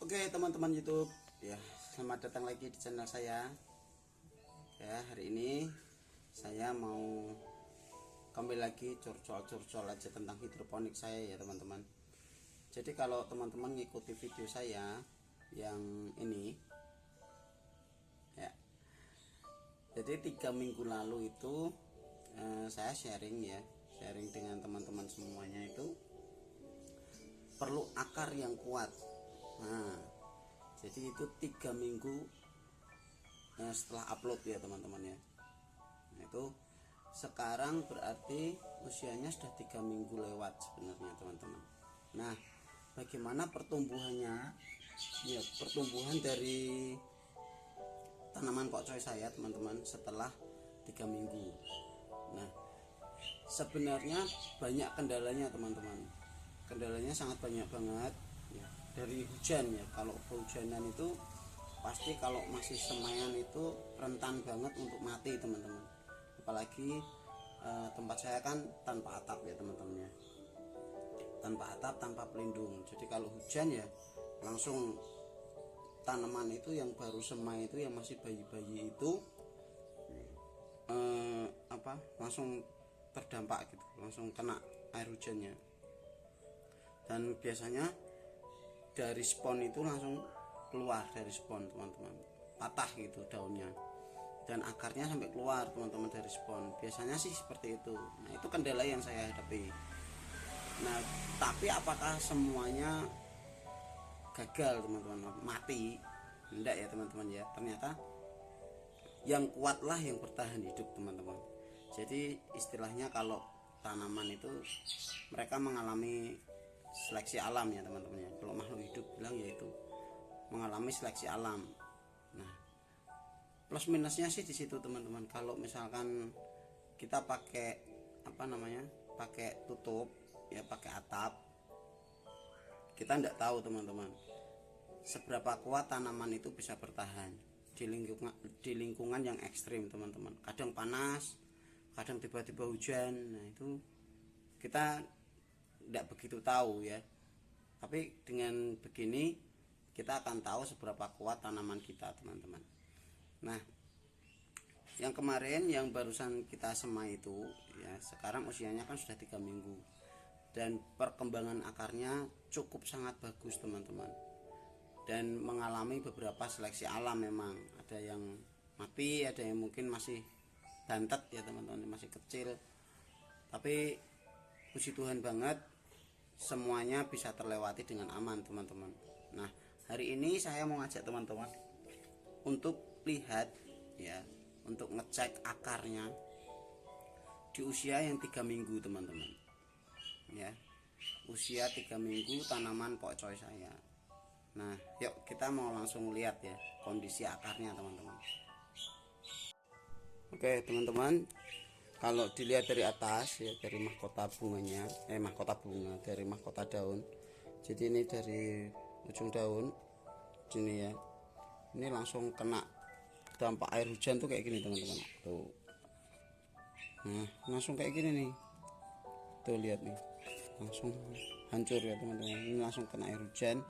Oke teman-teman YouTube ya, selamat datang lagi di channel saya ya. Hari ini saya mau kembali lagi curcol aja tentang hidroponik saya ya teman-teman. Jadi kalau teman-teman ngikuti video saya yang ini ya, jadi 3 minggu lalu itu saya sharing dengan teman-teman semuanya, itu perlu akar yang kuat. Nah, jadi itu 3 minggu setelah upload ya teman-teman ya. Nah, itu sekarang berarti usianya sudah 3 minggu lewat sebenarnya teman-teman. Nah, bagaimana pertumbuhannya ya, pertumbuhan dari tanaman pokcoy saya teman-teman setelah 3 minggu. Nah, sebenarnya banyak kendalanya teman-teman. Kendalanya sangat banyak banget ya. Dari hujan ya, kalau kehujanan itu pasti kalau masih semaian itu rentan banget untuk mati teman-teman. Apalagi tempat saya kan tanpa atap ya teman-teman ya, tanpa atap, tanpa pelindung. Jadi kalau hujan ya langsung tanaman itu yang baru semai itu, yang masih bayi-bayi itu langsung terdampak gitu, langsung kena air hujannya. Dan biasanya dari spon itu langsung keluar dari spon teman-teman, patah gitu daunnya dan akarnya sampai keluar teman-teman dari spon. Biasanya sih seperti itu. Nah, itu kendala yang saya hadapi. Nah, tapi apakah semuanya gagal teman-teman, mati? Enggak ya teman-teman ya. Ternyata yang kuatlah yang bertahan hidup teman-teman. Jadi istilahnya kalau tanaman itu mereka mengalami seleksi alam ya teman-teman ya. Kalau makhluk hidup bilang yaitu mengalami seleksi alam. Nah, plus minusnya sih di situ teman-teman. Kalau misalkan kita pakai pakai tutup ya, pakai atap, kita tidak tahu teman-teman seberapa kuat tanaman itu bisa bertahan di lingkungan yang ekstrim teman-teman. Kadang panas, kadang tiba-tiba hujan. Nah, itu kita tidak begitu tahu ya. Tapi dengan begini kita akan tahu seberapa kuat tanaman kita teman-teman. Nah, yang kemarin yang barusan kita semai itu ya, sekarang usianya kan sudah 3 minggu dan perkembangan akarnya cukup sangat bagus teman-teman, dan mengalami beberapa seleksi alam. Memang ada yang mati, ada yang mungkin masih bantet ya teman-teman, masih kecil, tapi puji Tuhan banget semuanya bisa terlewati dengan aman teman-teman. Nah, hari ini saya mau ngajak teman-teman untuk lihat ya, untuk ngecek akarnya di usia yang 3 minggu teman-teman ya, usia 3 minggu tanaman pokcoy saya. Nah, yuk kita mau langsung lihat ya kondisi akarnya teman-teman. Oke teman-teman, kalau dilihat dari atas ya, dari mahkota bunganya, dari mahkota daun. Jadi ini dari ujung daun sini ya, ini langsung kena dampak air hujan tuh kayak gini teman-teman. Tuh, nah langsung kayak gini nih, tuh lihat nih, langsung hancur ya teman-teman. Ini langsung kena air hujan.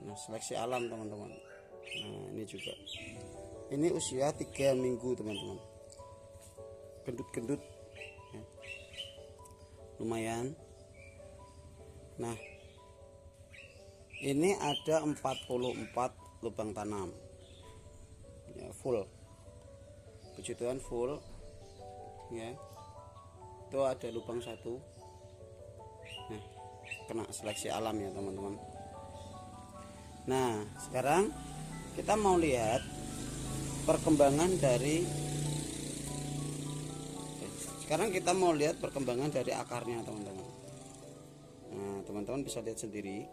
Nah, seleksi alam teman-teman. Nah, ini juga, ini usia 3 minggu teman-teman, gendut-gendut ya, lumayan. Nah, ini ada 44 lubang tanam ya, full, puji Tuhan full ya. Itu ada lubang satu. Nah, kena seleksi alam ya teman-teman. Nah, sekarang kita mau lihat perkembangan dari akarnya teman-teman. Nah, teman-teman bisa lihat sendiri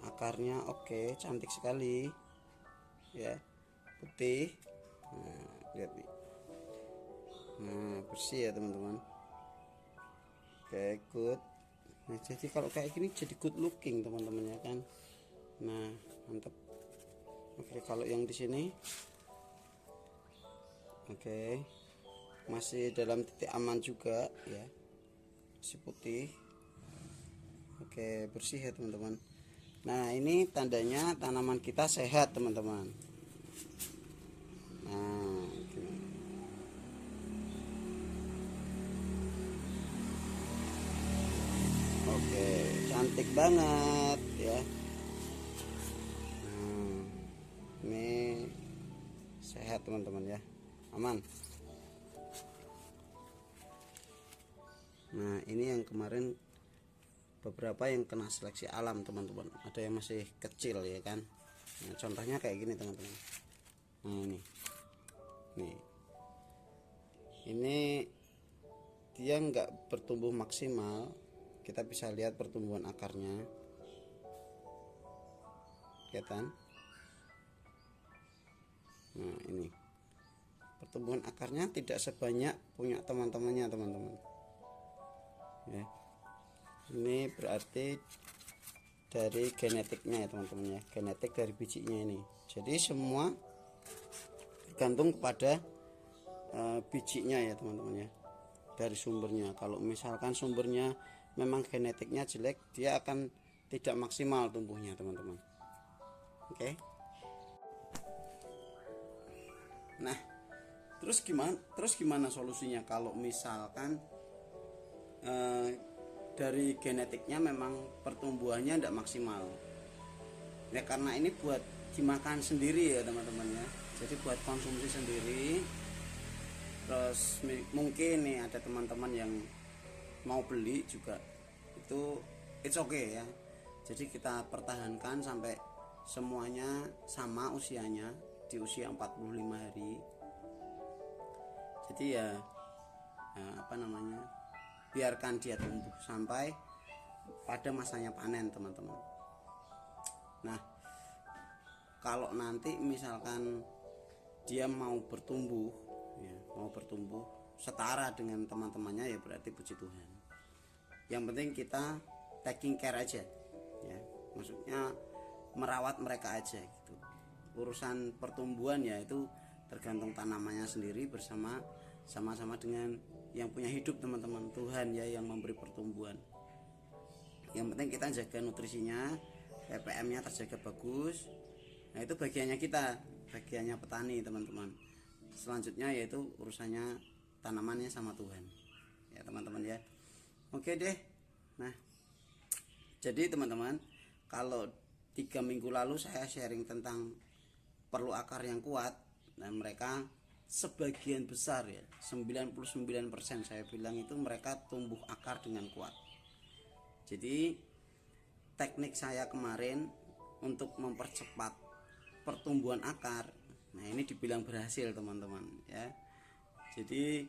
akarnya. Oke, cantik sekali ya, putih. Nah, lihat nih, nah bersih ya teman-teman. Oke, good. Nah, jadi kalau kayak gini jadi good looking teman-teman ya kan. Nah, mantap. Oke, kalau yang di sini oke, masih dalam titik aman juga ya, masih putih. Oke, bersih ya teman-teman. Nah, ini tandanya tanaman kita sehat, teman-teman. Nah, gini. Oke, cantik banget ya. Nah, ini sehat, teman-teman ya, aman. Nah, ini yang kemarin beberapa yang kena seleksi alam, teman-teman. Ada yang masih kecil ya kan. Nah, contohnya kayak gini, teman-teman. Nah, ini dia nggak bertumbuh maksimal. Kita bisa lihat pertumbuhan akarnya, kelihatan. Nah, ini pertumbuhan akarnya tidak sebanyak punya teman-temannya, teman-teman ya. Ini berarti dari genetiknya ya, teman-teman ya, genetik dari bijinya ini. Jadi semua tergantung kepada bijinya ya, teman-teman ya, dari sumbernya. Kalau misalkan sumbernya memang genetiknya jelek, dia akan tidak maksimal tumbuhnya, teman-teman. Oke. Nah, terus gimana solusinya kalau misalkan dari genetiknya memang pertumbuhannya tidak maksimal ya? Karena ini buat dimakan sendiri ya, teman-teman ya, jadi buat konsumsi sendiri. Terus mungkin nih ada teman-teman yang mau beli juga, itu it's okay ya. Jadi kita pertahankan sampai semuanya sama usianya, di usia 45 hari. Jadi ya apa namanya, biarkan dia tumbuh sampai pada masanya panen, teman-teman. Nah, kalau nanti misalkan dia mau bertumbuh ya, mau bertumbuh setara dengan teman-temannya, ya berarti puji Tuhan. Yang penting kita taking care aja ya, maksudnya merawat mereka aja gitu. Urusan pertumbuhan ya itu tergantung tanamannya sendiri bersama sama-sama dengan yang punya hidup, teman-teman. Tuhan ya yang memberi pertumbuhan. Yang penting kita jaga nutrisinya, ppm-nya terjaga bagus. Nah, itu bagiannya kita, bagiannya petani, teman-teman. Selanjutnya yaitu urusannya tanamannya sama Tuhan ya, teman-teman ya. Oke deh. Nah, jadi teman-teman, kalau 3 minggu lalu saya sharing tentang perlu akar yang kuat, dan mereka sebagian besar ya, 99% saya bilang itu mereka tumbuh akar dengan kuat. Jadi teknik saya kemarin untuk mempercepat pertumbuhan akar, nah ini dibilang berhasil, teman-teman ya. Jadi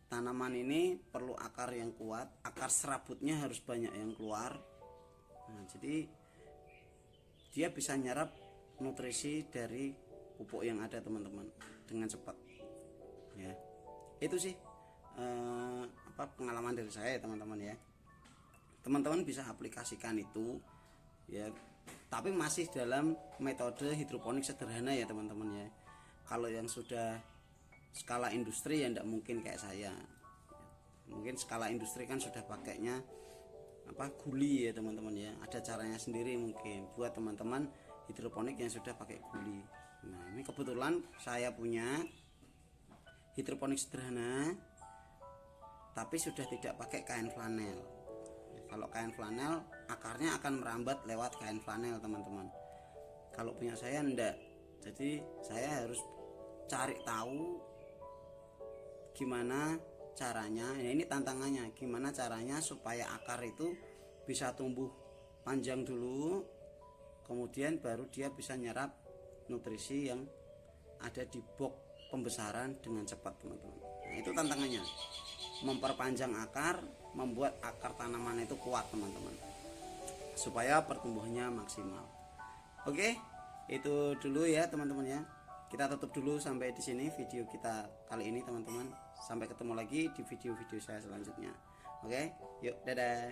tanaman ini perlu akar yang kuat, akar serabutnya harus banyak yang keluar. Nah, jadi dia bisa nyerap nutrisi dari pupuk yang ada, teman-teman, dengan cepat ya. Itu sih pengalaman dari saya, teman-teman ya. Teman-teman bisa aplikasikan itu ya, tapi masih dalam metode hidroponik sederhana ya, teman-teman ya. Kalau yang sudah skala industri ya tidak mungkin kayak saya. Mungkin skala industri kan sudah pakainya guli ya, teman-teman ya. Ada caranya sendiri mungkin buat teman-teman hidroponik yang sudah pakai guli. Nah, ini kebetulan saya punya hidroponik sederhana, tapi sudah tidak pakai kain flanel. Kalau kain flanel akarnya akan merambat lewat kain flanel, teman-teman. Kalau punya saya enggak. Jadi saya harus cari tahu gimana caranya. Ya, ini tantangannya, gimana caranya supaya akar itu bisa tumbuh panjang dulu, kemudian baru dia bisa nyerap nutrisi yang ada di box pembesaran dengan cepat, teman-teman. Nah, itu tantangannya, memperpanjang akar, membuat akar tanaman itu kuat, teman-teman, supaya pertumbuhannya maksimal. Oke, itu dulu ya, teman-teman ya. Kita tutup dulu sampai di sini video kita kali ini, teman-teman. Sampai ketemu lagi di video-video saya selanjutnya. Oke, yuk, dadah.